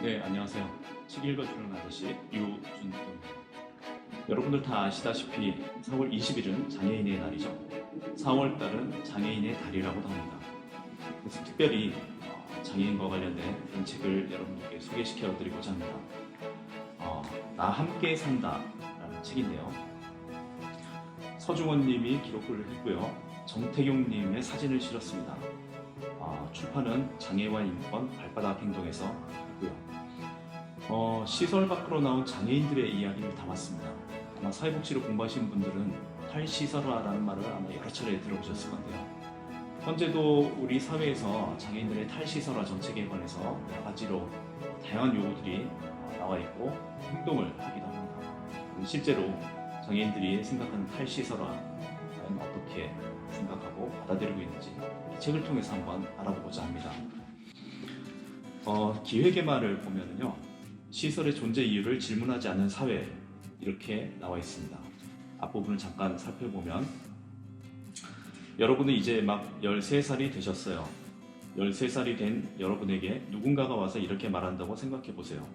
네, 안녕하세요. 책 읽어주는 아저씨 유준표입니다. 여러분들 다 아시다시피 4월 20일은 장애인의 날이죠. 4월달은 장애인의 달이라고도 합니다. 그래서 특별히 장애인과 관련된 그런 책을 여러분들께 소개시켜 드리고자 합니다. 나 함께 산다 라는 책인데요. 서중원 님이 기록을 했고요. 정태경 님의 사진을 실었습니다. 출판은 장애와 인권 발바닥 행동에서 있고요. 시설 밖으로 나온 장애인들의 이야기를 담았습니다. 아마 사회복지를 공부하시는 분들은 탈시설화라는 말을 아마 여러 차례 들어보셨을 건데요. 현재도 우리 사회에서 장애인들의 탈시설화 정책에 관해서 여러 가지로 다양한 요구들이 나와 있고 행동을 하기도 합니다. 실제로 장애인들이 생각하는 탈시설화 과연 어떻게 생각하고 받아들이고 있는지 이 책을 통해서 한번 알아보고자 합니다. 기획의 말을 보면요, 시설의 존재 이유를 질문하지 않는 사회, 이렇게 나와 있습니다. 앞부분을 잠깐 살펴보면, 여러분은 이제 막 13살이 되셨어요. 13살이 된 여러분에게 누군가가 와서 이렇게 말한다고 생각해 보세요.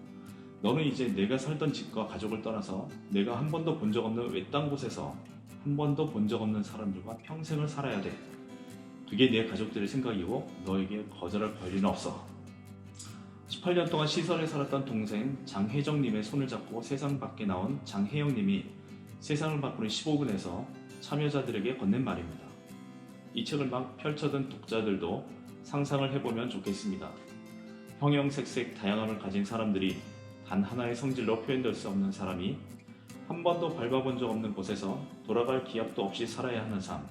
너는 이제 내가 살던 집과 가족을 떠나서 내가 한 번도 본 적 없는 외딴 곳에서 한 번도 본 적 없는 사람들과 평생을 살아야 돼. 그게 내 가족들의 생각이고 너에게 거절할 권리는 없어. 18년 동안 시설에 살았던 동생 장혜정님의 손을 잡고 세상 밖에 나온 장혜영님이 세상을 바꾸는 15분에서 참여자들에게 건넨 말입니다. 이 책을 막 펼쳐든 독자들도 상상을 해보면 좋겠습니다. 형형색색 다양함을 가진 사람들이 단 하나의 성질로 표현될 수 없는 사람이 한 번도 밟아본 적 없는 곳에서 돌아갈 기약도 없이 살아야 하는 삶,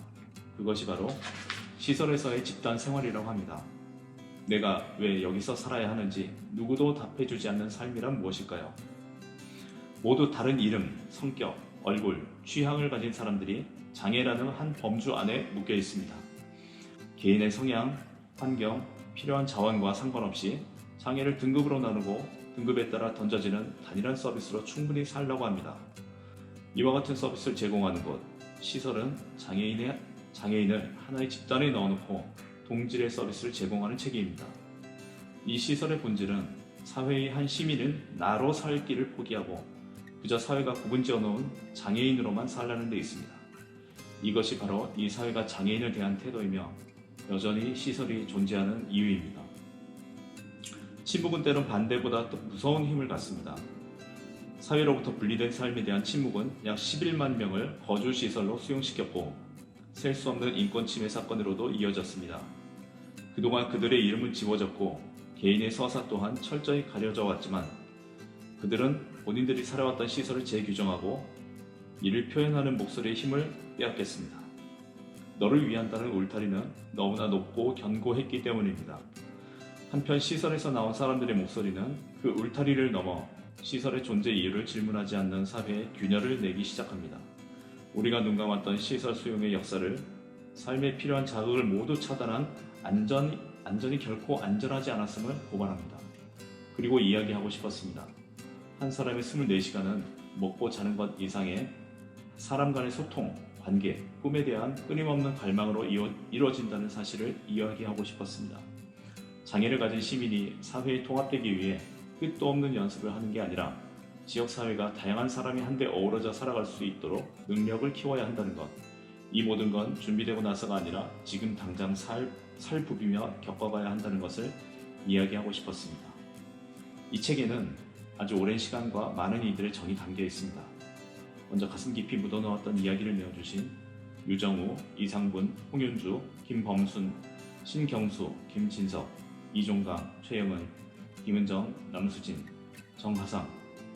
그것이 바로 시설에서의 집단 생활이라고 합니다. 내가 왜 여기서 살아야 하는지 누구도 답해주지 않는 삶이란 무엇일까요? 모두 다른 이름, 성격, 얼굴, 취향을 가진 사람들이 장애라는 한 범주 안에 묶여 있습니다. 개인의 성향, 환경, 필요한 자원과 상관없이 장애를 등급으로 나누고 등급에 따라 던져지는 단일한 서비스로 충분히 살라고 합니다. 이와 같은 서비스를 제공하는 곳, 시설은 장애인을 하나의 집단에 넣어놓고 동질의 서비스를 제공하는 체계입니다. 이 시설의 본질은 사회의 한 시민은 나로 살 길을 포기하고 그저 사회가 구분지어 놓은 장애인으로만 살라는 데 있습니다. 이것이 바로 이 사회가 장애인을 대한 태도이며 여전히 시설이 존재하는 이유입니다. 침묵은 때론 반대보다 더 무서운 힘을 갖습니다. 사회로부터 분리된 삶에 대한 침묵은 약 11만 명을 거주시설로 수용시켰고 셀 수 없는 인권 침해 사건으로도 이어졌습니다. 그동안 그들의 이름은 지워졌고 개인의 서사 또한 철저히 가려져 왔지만 그들은 본인들이 살아왔던 시설을 재규정하고 이를 표현하는 목소리의 힘을 빼앗겼습니다. 너를 위한다는 울타리는 너무나 높고 견고했기 때문입니다. 한편 시설에서 나온 사람들의 목소리는 그 울타리를 넘어 시설의 존재 이유를 질문하지 않는 사회에 균열을 내기 시작합니다. 우리가 눈 감았던 시설 수용의 역사를 삶에 필요한 자극을 모두 차단한 안전이 결코 안전하지 않았음을 고발합니다. 그리고 이야기하고 싶었습니다. 한 사람의 24시간은 먹고 자는 것 이상의 사람 간의 소통, 관계, 꿈에 대한 끊임없는 갈망으로 이루어진다는 사실을 이야기하고 싶었습니다. 장애를 가진 시민이 사회에 통합되기 위해 끝도 없는 연습을 하는 게 아니라 지역사회가 다양한 사람이 한데 어우러져 살아갈 수 있도록 능력을 키워야 한다는 것. 이 모든 건 준비되고 나서가 아니라 지금 당장 살부비며 겪어가야 한다는 것을 이야기하고 싶었습니다. 이 책에는 아주 오랜 시간과 많은 이들의 정이 담겨 있습니다. 먼저 가슴 깊이 묻어넣었던 이야기를 내어주신 유정우, 이상분, 홍윤주, 김범순, 신경수, 김진석, 이종강, 최영은, 김은정, 남수진, 정하상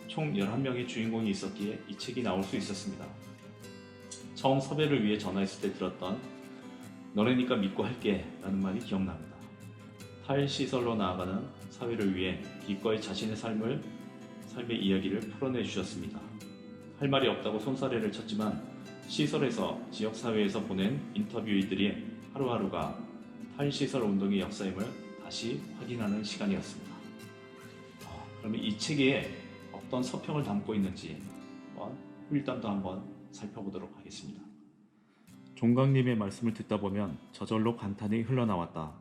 총 11명의 주인공이 있었기에 이 책이 나올 수 있었습니다. 처음 섭외를 위해 전화했을 때 들었던 너네니까 믿고 할게 라는 말이 기억납니다. 탈시설로 나아가는 사회를 위해 기꺼이 자신의 삶의 이야기를 풀어내 주셨습니다. 할 말이 없다고 손사래를 쳤지만 시설에서 지역사회에서 보낸 인터뷰이들의 하루하루가 탈시설 운동의 역사임을 다시 확인하는 시간이었습니다. 그러면 이 책에 어떤 서평을 담고 있는지 후일담도 한번 살펴보도록 하겠습니다. 종강님의 말씀을 듣다 보면 저절로 감탄이 흘러나왔다.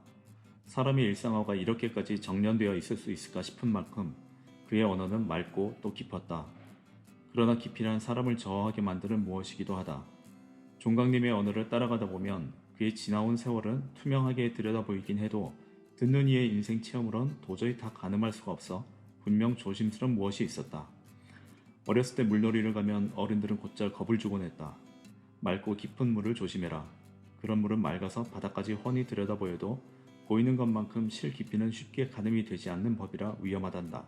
사람의 일상어가 이렇게까지 정련되어 있을 수 있을까 싶은 만큼 그의 언어는 맑고 또 깊었다. 그러나 깊이란 사람을 저어하게 만드는 무엇이기도 하다. 종강님의 언어를 따라가다 보면 그의 지나온 세월은 투명하게 들여다보이긴 해도 듣는 이의 인생 체험으론 도저히 다 가늠할 수가 없어 분명 조심스러운 무엇이 있었다. 어렸을 때 물놀이를 가면 어른들은 곧잘 겁을 주곤 했다. 맑고 깊은 물을 조심해라. 그런 물은 맑아서 바닥까지 훤히 들여다보여도 보이는 것만큼 실 깊이는 쉽게 가늠이 되지 않는 법이라 위험하단다.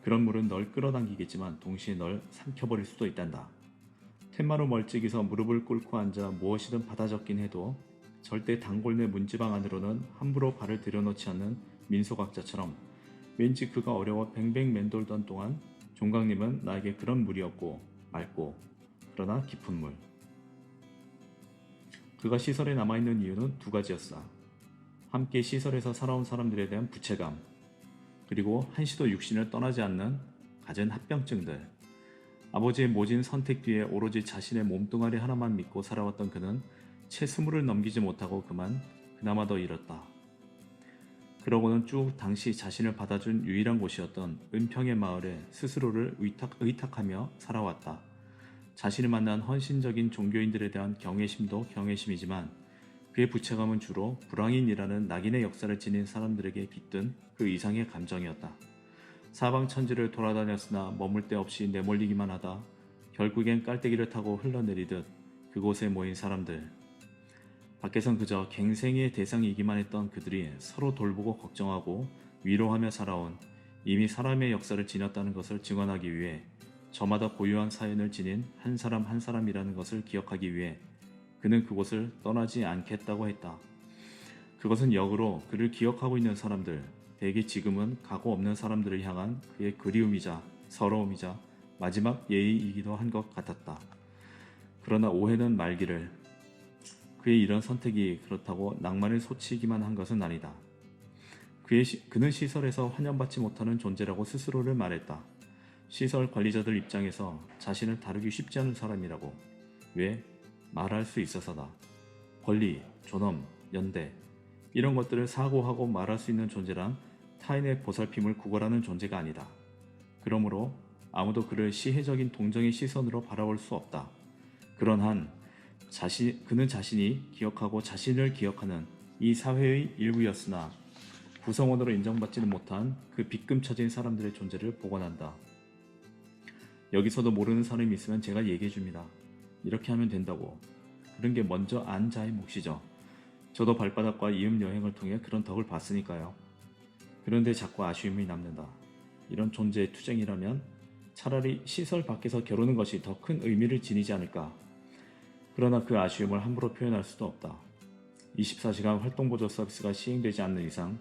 그런 물은 널 끌어당기겠지만 동시에 널 삼켜버릴 수도 있단다. 텐마루 멀찍이서 무릎을 꿇고 앉아 무엇이든 받아 적긴 해도 절대 단골 내 문지방 안으로는 함부로 발을 들여놓지 않는 민소각자처럼 왠지 그가 어려워 뱅뱅 맴돌던 동안 종강님은 나에게 그런 물이었고 맑고 그러나 깊은 물. 그가 시설에 남아있는 이유는 두 가지였다. 함께 시설에서 살아온 사람들에 대한 부채감, 그리고 한시도 육신을 떠나지 않는 갖은 합병증들. 아버지의 모진 선택 뒤에 오로지 자신의 몸뚱아리 하나만 믿고 살아왔던 그는 채 20을 넘기지 못하고 그나마 더 잃었다. 그러고는 쭉 당시 자신을 받아준 유일한 곳이었던 은평의 마을에 스스로를 의탁하며 살아왔다. 자신을 만난 헌신적인 종교인들에 대한 경외심도 경외심이지만 그의 부채감은 주로 불황인이라는 낙인의 역사를 지닌 사람들에게 깃든 그 이상의 감정이었다. 사방천지를 돌아다녔으나 머물 데 없이 내몰리기만 하다 결국엔 깔때기를 타고 흘러내리듯 그곳에 모인 사람들. 밖에선 그저 갱생의 대상이기만 했던 그들이 서로 돌보고 걱정하고 위로하며 살아온 이미 사람의 역사를 지녔다는 것을 증언하기 위해 저마다 고유한 사연을 지닌 한 사람 한 사람이라는 것을 기억하기 위해 그는 그곳을 떠나지 않겠다고 했다. 그것은 역으로 그를 기억하고 있는 사람들, 대개 지금은 각오 없는 사람들을 향한 그의 그리움이자 서러움이자 마지막 예의이기도 한 것 같았다. 그러나 오해는 말기를 그의 이런 선택이 그렇다고 낭만을 솟치기만 한 것은 아니다. 그는 시설에서 환영받지 못하는 존재라고 스스로를 말했다. 시설 관리자들 입장에서 자신을 다루기 쉽지 않은 사람이라고. 왜? 말할 수 있어서다. 권리, 존엄, 연대 이런 것들을 사고하고 말할 수 있는 존재란 타인의 보살핌을 구걸하는 존재가 아니다. 그러므로 아무도 그를 시혜적인 동정의 시선으로 바라볼 수 없다. 그런 한 그는 자신이 기억하고 자신을 기억하는 이 사회의 일부였으나 구성원으로 인정받지는 못한 그 빗금 처진 사람들의 존재를 복원한다. 여기서도 모르는 사람이 있으면 제가 얘기해 줍니다. 이렇게 하면 된다고. 그런 게 먼저 안 자의 몫이죠. 저도 발바닥과 이음 여행을 통해 그런 덕을 봤으니까요. 그런데 자꾸 아쉬움이 남는다. 이런 존재의 투쟁이라면 차라리 시설 밖에서 겨루는 것이 더 큰 의미를 지니지 않을까. 그러나 그 아쉬움을 함부로 표현할 수도 없다. 24시간 활동보조 서비스가 시행되지 않는 이상,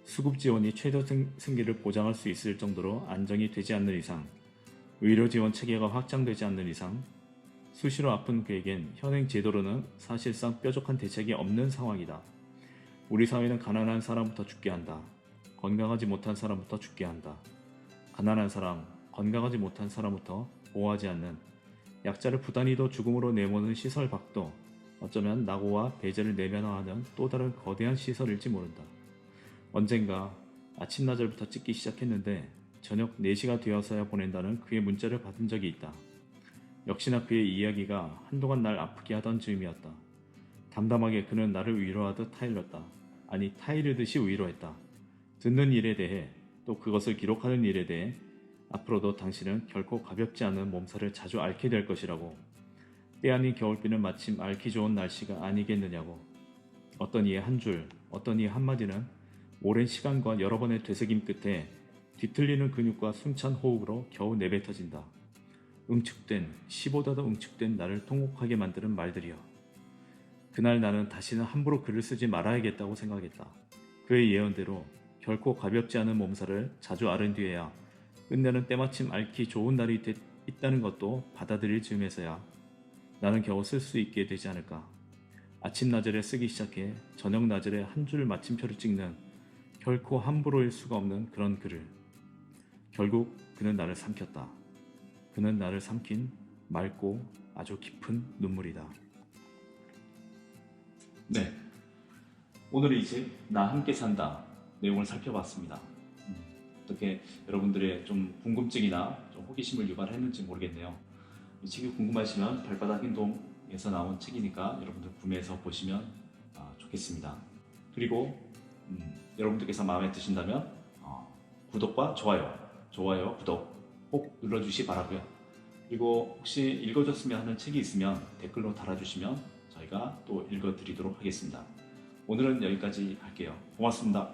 수급 지원이 최저 생계를 보장할 수 있을 정도로 안정이 되지 않는 이상, 의료 지원 체계가 확장되지 않는 이상, 수시로 아픈 그에겐 현행 제도로는 사실상 뾰족한 대책이 없는 상황이다. 우리 사회는 가난한 사람부터 죽게 한다. 건강하지 못한 사람부터 죽게 한다. 가난한 사람, 건강하지 못한 사람부터 보호하지 않는 약자를 부단히도 죽음으로 내모는 시설 밖도 어쩌면 낙오와 배제를 내면화하는 또 다른 거대한 시설일지 모른다. 언젠가 아침나절부터 찍기 시작했는데 저녁 4시가 되어서야 보낸다는 그의 문자를 받은 적이 있다. 역시나 그의 이야기가 한동안 날 아프게 하던 즈음이었다. 담담하게 그는 나를 위로하듯 타일렀다. 아니 타이르듯이 위로했다. 듣는 일에 대해 또 그것을 기록하는 일에 대해 앞으로도 당신은 결코 가볍지 않은 몸살을 자주 앓게 될 것이라고. 때 아닌 겨울비는 마침 앓기 좋은 날씨가 아니겠느냐고. 어떤 이의 한 줄, 어떤 이의 한마디는 오랜 시간과 여러 번의 되새김 끝에 뒤틀리는 근육과 숨찬 호흡으로 겨우 내뱉어진다. 응축된, 시보다도 응축된 나를 통곡하게 만드는 말들이여. 그날 나는 다시는 함부로 글을 쓰지 말아야겠다고 생각했다. 그의 예언대로 결코 가볍지 않은 몸살을 자주 앓은 뒤에야 끝내는 때마침 앓기 좋은 날이 있다는 것도 받아들일 즈음에서야 나는 겨우 쓸 수 있게 되지 않을까. 아침 나절에 쓰기 시작해 저녁 나절에 한 줄 마침표를 찍는 결코 함부로일 수가 없는 그런 글을. 결국 그는 나를 삼켰다. 그는 나를 삼킨 맑고 아주 깊은 눈물이다. 네, 오늘은 이제 나 함께 산다 내용을 살펴봤습니다. 어떻게 여러분들의 좀 궁금증이나 좀 호기심을 유발했는지 모르겠네요. 이 책이 궁금하시면 발바닥 행동에서 나온 책이니까 여러분들 구매해서 보시면 좋겠습니다. 그리고 여러분들께서 마음에 드신다면 구독과 좋아요, 구독 꼭 눌러주시 바라고요. 그리고 혹시 읽어줬으면 하는 책이 있으면 댓글로 달아주시면 저희가 또 읽어드리도록 하겠습니다. 오늘은 여기까지 할게요. 고맙습니다.